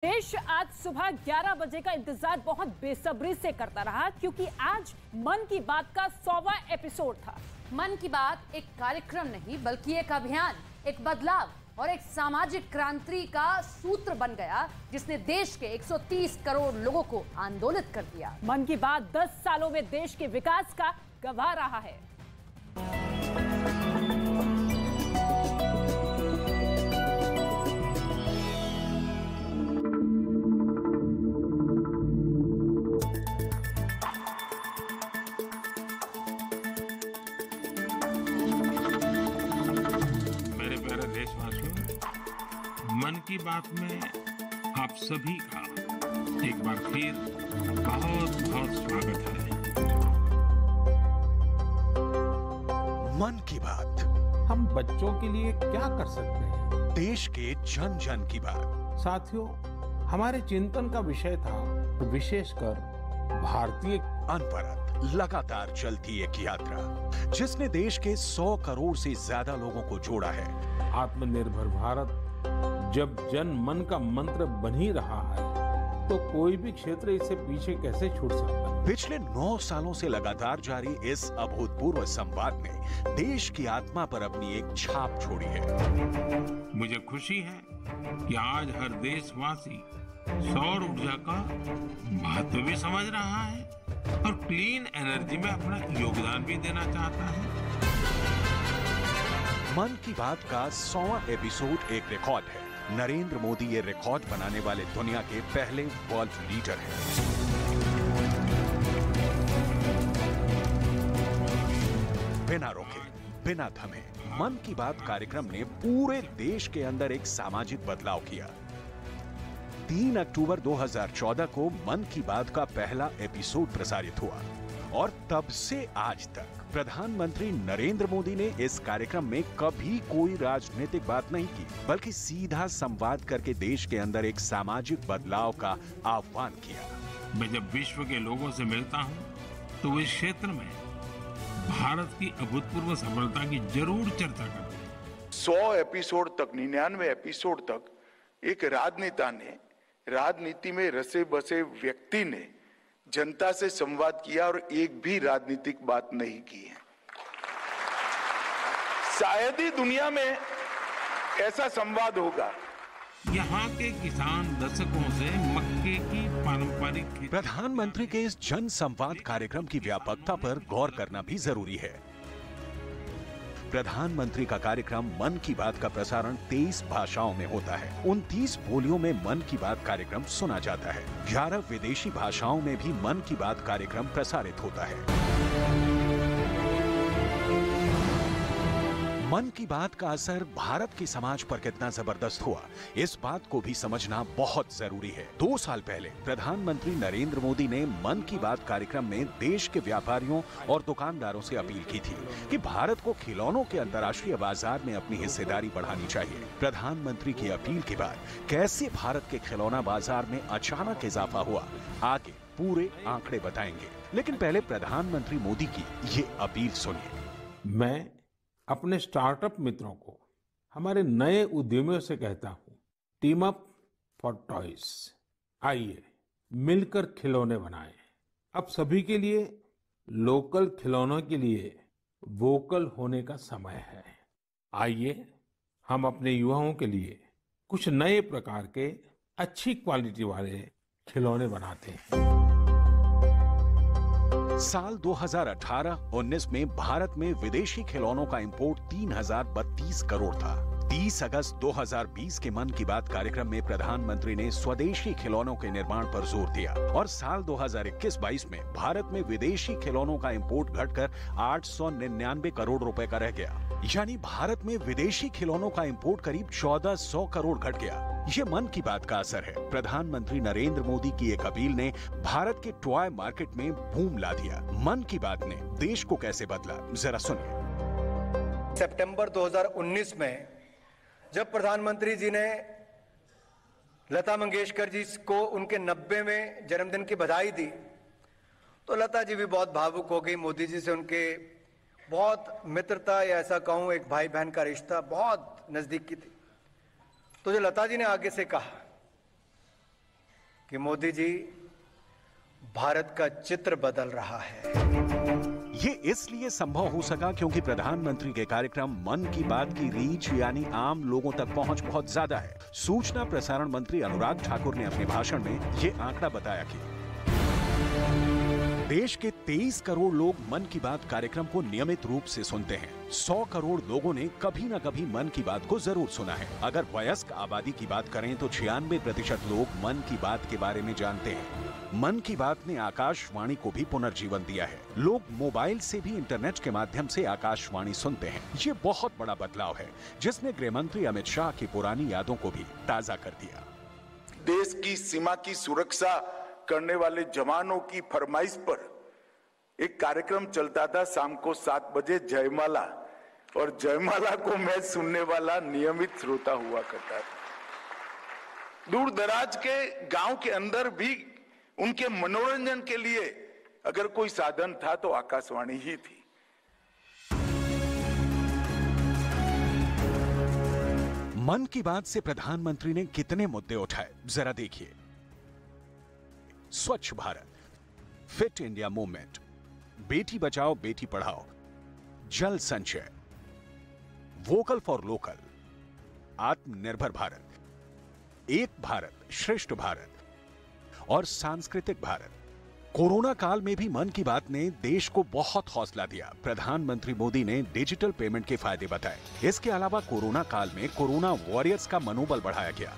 देश आज सुबह 11 बजे का इंतजार बहुत बेसब्री से करता रहा क्योंकि आज मन की बात का 100वां एपिसोड था। मन की बात एक कार्यक्रम नहीं बल्कि एक अभियान, एक बदलाव और एक सामाजिक क्रांति का सूत्र बन गया जिसने देश के 130 करोड़ लोगों को आंदोलित कर दिया। मन की बात 10 सालों में देश के विकास का गवाह रहा है। मन की बात में आप सभी का एक बार फिर बहुत बहुत स्वागत है। मन की बात, हम बच्चों के लिए क्या कर सकते हैं? देश के जन जन की बात। साथियों, हमारे चिंतन का विषय था विशेषकर भारतीय अनवरत लगातार चलती एक यात्रा जिसने देश के 100 करोड़ से ज्यादा लोगों को जोड़ा है। आत्मनिर्भर भारत जब जन मन का मंत्र बन ही रहा है तो कोई भी क्षेत्र इससे पीछे कैसे छूट सकता है? पिछले 9 सालों से लगातार जारी इस अभूतपूर्व संवाद ने देश की आत्मा पर अपनी एक छाप छोड़ी है। मुझे खुशी है कि आज हर देशवासी सौर ऊर्जा का महत्व भी समझ रहा है और क्लीन एनर्जी में अपना योगदान भी देना चाहता है। मन की बात का 100वां एपिसोड एक रिकॉर्ड है। नरेंद्र मोदी ये रिकॉर्ड बनाने वाले दुनिया के पहले वर्ल्ड लीडर हैं। बिना रोके, बिना थमे, मन की बात कार्यक्रम ने पूरे देश के अंदर एक सामाजिक बदलाव किया। 3 अक्टूबर 2014 को मन की बात का पहला एपिसोड प्रसारित हुआ और तब से आज तक प्रधानमंत्री नरेंद्र मोदी ने इस कार्यक्रम में कभी कोई राजनीतिक बात नहीं की, बल्कि सीधा संवाद करके देश के अंदर एक सामाजिक बदलाव का आह्वान किया। मैं जब विश्व के लोगों से मिलता हूं तो इस क्षेत्र में भारत की अभूतपूर्व सफलता की जरूर चर्चा करते हैं। 100 एपिसोड तक, 99 एपिसोड तक एक राजनेता ने, राजनीति में रसे बसे व्यक्ति ने जनता से संवाद किया और एक भी राजनीतिक बात नहीं की है। शायद ही दुनिया में ऐसा संवाद होगा। यहाँ के किसान दशकों से मक्के की पारंपरिक खेती। प्रधानमंत्री के इस जन संवाद कार्यक्रम की व्यापकता पर गौर करना भी जरूरी है। प्रधानमंत्री का कार्यक्रम मन की बात का प्रसारण 23 भाषाओं में होता है। 29 बोलियों में मन की बात कार्यक्रम सुना जाता है। 11 विदेशी भाषाओं में भी मन की बात कार्यक्रम प्रसारित होता है। मन की बात का असर भारत के समाज पर कितना जबरदस्त हुआ, इस बात को भी समझना बहुत जरूरी है। 2 साल पहले प्रधानमंत्री नरेंद्र मोदी ने मन की बात कार्यक्रम में देश के व्यापारियों और दुकानदारों से अपील की थी कि भारत को खिलौनों के अंतर्राष्ट्रीय बाजार में अपनी हिस्सेदारी बढ़ानी चाहिए। प्रधानमंत्री की अपील के बाद कैसे भारत के खिलौना बाजार में अचानक इजाफा हुआ, आगे पूरे आंकड़े बताएंगे। लेकिन पहले प्रधानमंत्री मोदी की ये अपील सुनिए। मैं अपने स्टार्टअप मित्रों को, हमारे नए उद्यमियों से कहता हूं, टीम अप फॉर टॉयज। आइए मिलकर खिलौने बनाएं। अब सभी के लिए लोकल खिलौनों के लिए वोकल होने का समय है। आइए हम अपने युवाओं के लिए कुछ नए प्रकार के अच्छी क्वालिटी वाले खिलौने बनाते हैं। साल 2018-19 में भारत में विदेशी खिलौनों का इंपोर्ट 3032 करोड़ था। 30 अगस्त 2020 के मन की बात कार्यक्रम में प्रधानमंत्री ने स्वदेशी खिलौनों के निर्माण पर जोर दिया और साल 2021-22 में भारत में विदेशी खिलौनों का इंपोर्ट घटकर 899 करोड़ रुपए का रह गया। यानी भारत में विदेशी खिलौनों का इंपोर्ट करीब 1400 करोड़ घट गया। ये मन की बात का असर है। प्रधानमंत्री नरेंद्र मोदी की एक अपील ने भारत के टॉय मार्केट में बूम ला दिया। मन की बात ने देश को कैसे बदला, जरा सुनिए। सितंबर 2019 में जब प्रधानमंत्री जी ने लता मंगेशकर जी को उनके 90वें जन्मदिन की बधाई दी तो लता जी भी बहुत भावुक हो गई। मोदी जी से उनके बहुत मित्रता या ऐसा कहूं एक भाई बहन का रिश्ता बहुत नजदीक की थी। तो जो लता जी ने आगे से कहा कि मोदी जी भारत का चित्र बदल रहा है। ये इसलिए संभव हो सका क्योंकि प्रधानमंत्री के कार्यक्रम मन की बात की रीच यानी आम लोगों तक पहुंच बहुत ज्यादा है। सूचना प्रसारण मंत्री अनुराग ठाकुर ने अपने भाषण में ये आंकड़ा बताया कि देश के 23 करोड़ लोग मन की बात कार्यक्रम को नियमित रूप से सुनते हैं। 100 करोड़ लोगों ने कभी न कभी मन की बात को जरूर सुना है। अगर वयस्क आबादी की बात करें तो 96% लोग मन की बात के बारे में जानते हैं। मन की बात ने आकाशवाणी को भी पुनर्जीवन दिया है। लोग मोबाइल से भी इंटरनेट के माध्यम से आकाशवाणी सुनते हैं। ये बहुत बड़ा बदलाव है जिसने गृह मंत्री अमित शाह की पुरानी यादों को भी ताजा कर दिया। देश की सीमा की सुरक्षा करने वाले जवानों की फरमाइश पर एक कार्यक्रम चलता था शाम को 7 बजे जयमाला, और जयमाला को मैं सुनने वाला नियमित श्रोता हुआ करता था। दूर दराज के गांव के अंदर भी उनके मनोरंजन के लिए अगर कोई साधन था तो आकाशवाणी ही थी। मन की बात से प्रधानमंत्री ने कितने मुद्दे उठाए जरा देखिए। स्वच्छ Bharat, fit India movement, Beti Bachao Beti Padhao, जल संचय, वोकल फॉर लोकल, आत्मनिर्भर भारत, एक भारत श्रेष्ठ भारत और सांस्कृतिक भारत। कोरोना काल में भी मन की बात ने देश को बहुत हौसला दिया। प्रधानमंत्री मोदी ने डिजिटल पेमेंट के फायदे बताए। इसके अलावा कोरोना काल में कोरोना वॉरियर्स का मनोबल बढ़ाया गया।